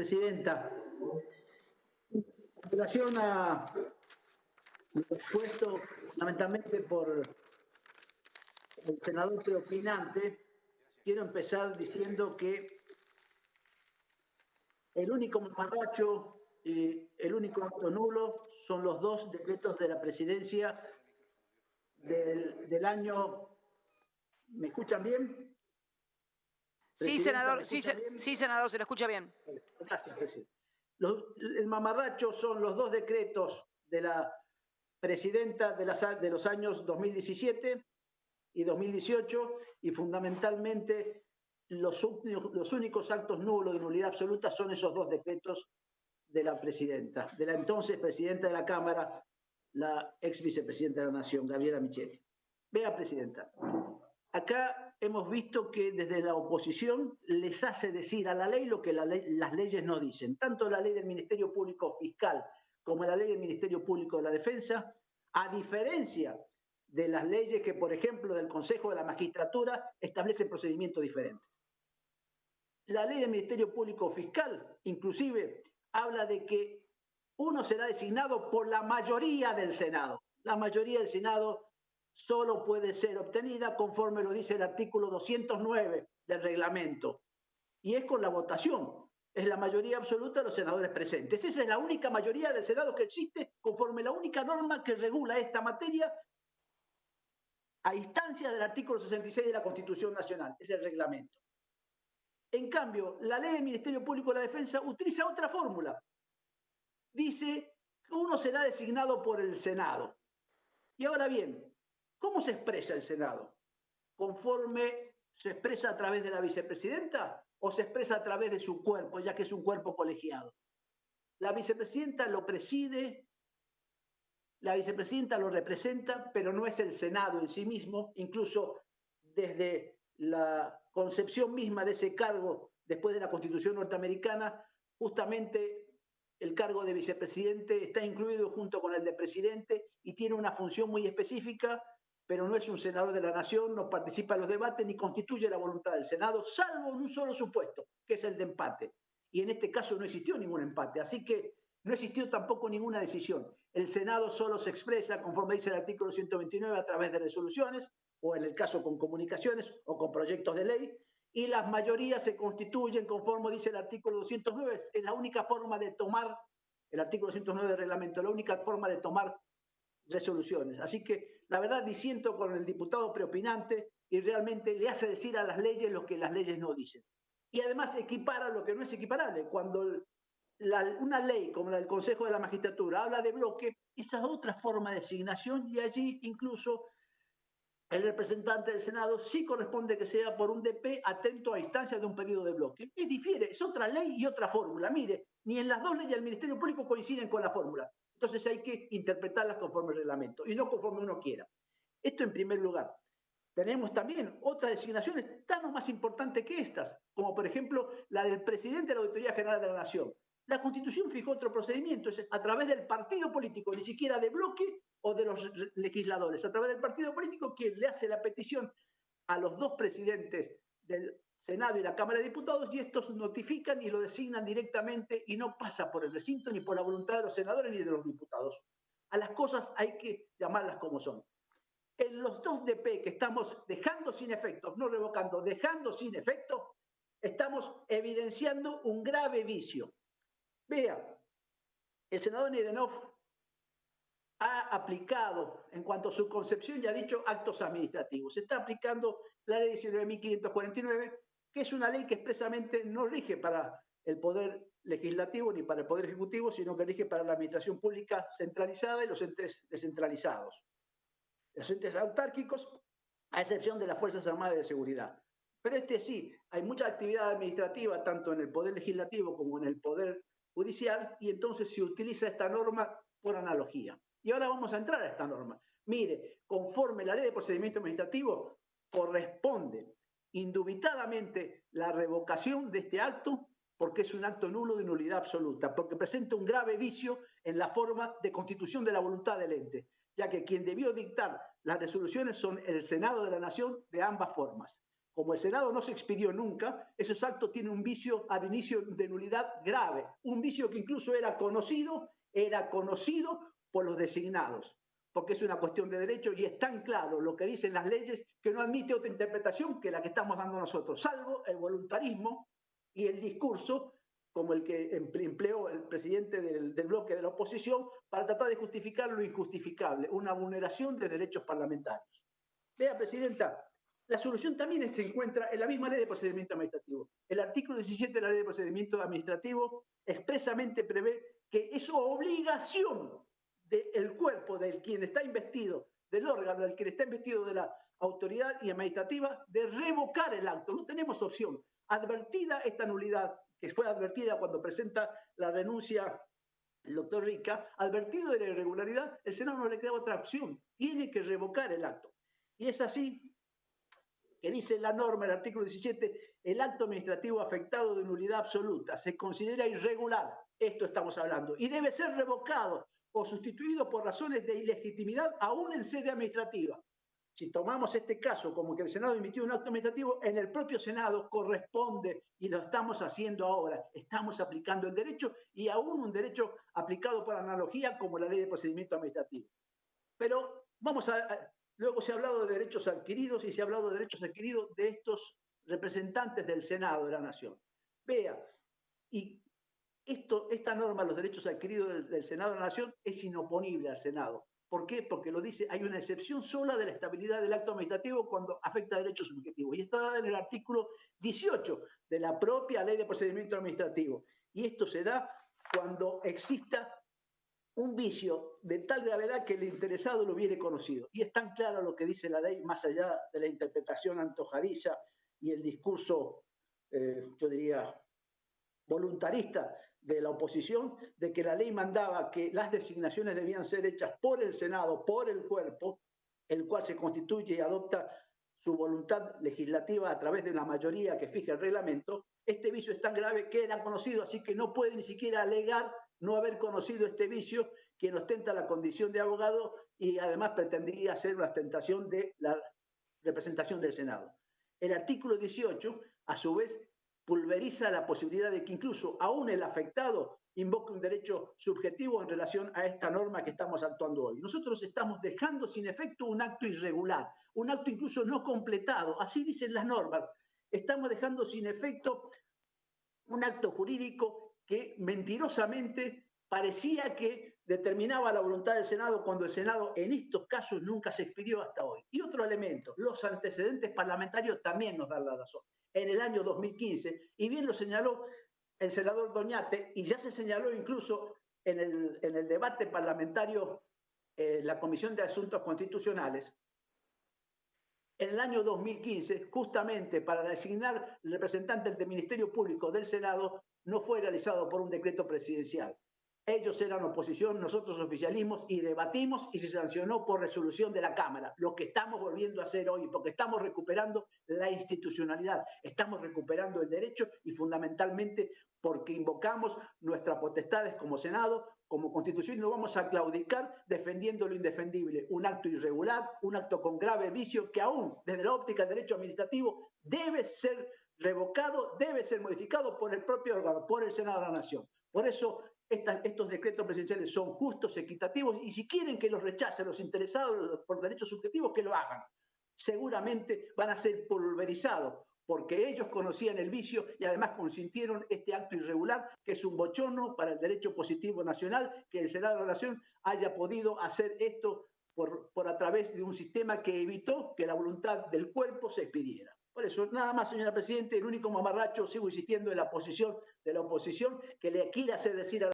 Vicepresidenta, en relación a lo expuesto fundamentalmente por el senador preopinante, quiero empezar diciendo que el único mamarracho y el único acto nulo son los dos decretos de la presidencia del año. ¿Me escuchan bien? Sí, senador, sí, senador, se lo escucha bien. Gracias, presidente. El mamarracho son los dos decretos de la presidenta de los años 2017 y 2018 y fundamentalmente los únicos actos nulos de nulidad absoluta son esos dos decretos de la presidenta, de la entonces presidenta de la Cámara, la ex vicepresidenta de la Nación, Gabriela Michetti. Vea, presidenta, acá hemos visto que desde la oposición les hace decir a la ley lo que las leyes no dicen. Tanto la ley del Ministerio Público Fiscal como la ley del Ministerio Público de la Defensa, a diferencia de las leyes que, por ejemplo, del Consejo de la Magistratura, establecen procedimientos diferentes. La ley del Ministerio Público Fiscal, inclusive, habla de que uno será designado por la mayoría del Senado. La mayoría del Senado solo puede ser obtenida conforme lo dice el artículo 209 del reglamento. Y es con la votación. Es la mayoría absoluta de los senadores presentes. Esa es la única mayoría del Senado que existe conforme la única norma que regula esta materia a instancia del artículo 66 de la Constitución Nacional. Es el reglamento. En cambio, la ley del Ministerio Público de la Defensa utiliza otra fórmula. Dice que uno será designado por el Senado. Y ahora bien, ¿cómo se expresa el Senado? ¿Conforme se expresa a través de la vicepresidenta o se expresa a través de su cuerpo, ya que es un cuerpo colegiado? La vicepresidenta lo preside, la vicepresidenta lo representa, pero no es el Senado en sí mismo, incluso desde la concepción misma de ese cargo después de la Constitución norteamericana, justamente el cargo de vicepresidente está incluido junto con el de presidente y tiene una función muy específica, pero no es un senador de la nación, no participa en los debates ni constituye la voluntad del Senado, salvo en un solo supuesto, que es el de empate. Y en este caso no existió ningún empate, así que no existió tampoco ninguna decisión. El Senado solo se expresa, conforme dice el artículo 129, a través de resoluciones, o en el caso con comunicaciones o con proyectos de ley, y las mayorías se constituyen conforme dice el artículo 209. Es la única forma de tomar, el artículo 209 del reglamento, la única forma de tomar resoluciones. Así que, la verdad, disiento con el diputado preopinante y realmente le hace decir a las leyes lo que las leyes no dicen. Y además equipara lo que no es equiparable. Cuando una ley como la del Consejo de la Magistratura habla de bloque, esa es otra forma de asignación y allí incluso el representante del Senado sí corresponde que sea por un DP atento a instancias de un periodo de bloque. Y difiere, es otra ley y otra fórmula. Mire, ni en las dos leyes del Ministerio Público coinciden con la fórmula. Entonces hay que interpretarlas conforme el reglamento y no conforme uno quiera. Esto en primer lugar. Tenemos también otras designaciones tan o más importantes que estas, como por ejemplo la del presidente de la Auditoría General de la Nación. La Constitución fijó otro procedimiento, es a través del partido político, ni siquiera de bloque o de los legisladores, a través del partido político quien le hace la petición a los dos presidentes del Senado y la Cámara de Diputados y estos notifican y lo designan directamente y no pasa por el recinto ni por la voluntad de los senadores ni de los diputados. A las cosas hay que llamarlas como son. En los dos DP que estamos dejando sin efecto, no revocando, dejando sin efecto, estamos evidenciando un grave vicio. Vea, el senador Nidenov ha aplicado, en cuanto a su concepción, ya ha dicho actos administrativos. Se está aplicando la ley 19.549, que es una ley que expresamente no rige para el Poder Legislativo ni para el Poder Ejecutivo, sino que rige para la administración pública centralizada y los entes descentralizados. Los entes autárquicos, a excepción de las Fuerzas Armadas de Seguridad. Pero sí, hay mucha actividad administrativa, tanto en el Poder Legislativo como en el Poder Judicial, y entonces se utiliza esta norma por analogía. Y ahora vamos a entrar a esta norma. Mire, conforme la ley de procedimiento administrativo, corresponde indubitadamente la revocación de este acto porque es un acto nulo de nulidad absoluta, porque presenta un grave vicio en la forma de constitución de la voluntad del ente, ya que quien debió dictar las resoluciones son el Senado de la Nación de ambas formas. como el Senado no se expidió nunca, esos actos tienen un vicio ad inicio de nulidad grave, un vicio que incluso era conocido por los designados, porque es una cuestión de derecho y es tan claro lo que dicen las leyes que no admite otra interpretación que la que estamos dando nosotros, salvo el voluntarismo y el discurso como el que empleó el presidente del bloque de la oposición para tratar de justificar lo injustificable, una vulneración de derechos parlamentarios. Vea, Presidenta, la solución también se encuentra en la misma ley de procedimiento administrativo. El artículo 17 de la ley de procedimiento administrativo expresamente prevé que es obligación del cuerpo del quien está investido, del órgano del quien está investido de la autoridad y administrativa, de revocar el acto. No tenemos opción. Advertida esta nulidad, que fue advertida cuando presenta la renuncia el doctor Rica, advertido de la irregularidad, el Senado no le queda otra opción. Tiene que revocar el acto. Y es así que dice la norma, el artículo 17, el acto administrativo afectado de nulidad absoluta se considera irregular, esto estamos hablando, y debe ser revocado o sustituido por razones de ilegitimidad aún en sede administrativa. Si tomamos este caso como que el Senado emitió un acto administrativo, en el propio Senado corresponde, y lo estamos haciendo ahora, estamos aplicando el derecho y aún un derecho aplicado por analogía como la ley de procedimiento administrativo. Pero luego se ha hablado de derechos adquiridos y se ha hablado de derechos adquiridos de estos representantes del Senado de la Nación. Vea, y esta norma, los derechos adquiridos del Senado de la Nación, es inoponible al Senado. ¿Por qué? Porque lo dice, hay una excepción sola de la estabilidad del acto administrativo cuando afecta a derechos subjetivos. Y está dada en el artículo 18 de la propia ley de procedimiento administrativo. Y esto se da cuando exista un vicio de tal gravedad que el interesado lo hubiere conocido. Y es tan claro lo que dice la ley, más allá de la interpretación antojadiza y el discurso, yo diría, voluntarista de la oposición, de que la ley mandaba que las designaciones debían ser hechas por el Senado, por el cuerpo, el cual se constituye y adopta su voluntad legislativa a través de una mayoría que fija el reglamento. Este vicio es tan grave que era conocido, así que no puede ni siquiera alegar no haber conocido este vicio quien ostenta la condición de abogado y además pretendía hacer una ostentación de la representación del Senado. El artículo 18, a su vez, pulveriza la posibilidad de que incluso aún el afectado invoque un derecho subjetivo en relación a esta norma que estamos actuando hoy. Nosotros estamos dejando sin efecto un acto irregular, un acto incluso no completado, así dicen las normas. Estamos dejando sin efecto un acto jurídico que mentirosamente parecía que determinaba la voluntad del Senado cuando el Senado en estos casos nunca se expidió hasta hoy. Y otro elemento, los antecedentes parlamentarios también nos dan la razón. En el año 2015, y bien lo señaló el senador Doñate, y ya se señaló incluso en el debate parlamentario en la Comisión de Asuntos Constitucionales, en el año 2015, justamente para designar representantes del Ministerio Público del Senado, no fue realizado por un decreto presidencial. Ellos eran oposición, nosotros oficialismos, y debatimos y se sancionó por resolución de la Cámara. Lo que estamos volviendo a hacer hoy, porque estamos recuperando la institucionalidad, estamos recuperando el derecho y fundamentalmente porque invocamos nuestras potestades como Senado, como Constitución, y no vamos a claudicar defendiendo lo indefendible. Un acto irregular, un acto con grave vicio que aún desde la óptica del derecho administrativo debe ser revocado, debe ser modificado por el propio órgano, por el Senado de la Nación. Por eso estos decretos presidenciales son justos, equitativos, y si quieren que los rechacen los interesados por derechos subjetivos, que lo hagan. Seguramente van a ser pulverizados, porque ellos conocían el vicio y además consintieron este acto irregular, que es un bochorno para el derecho positivo nacional, que el Senado de la Nación haya podido hacer esto por a través de un sistema que evitó que la voluntad del cuerpo se expidiera. Por eso, nada más, señora Presidenta, el único mamarracho, sigo insistiendo, en la posición de la oposición, que le quiere hacer decir a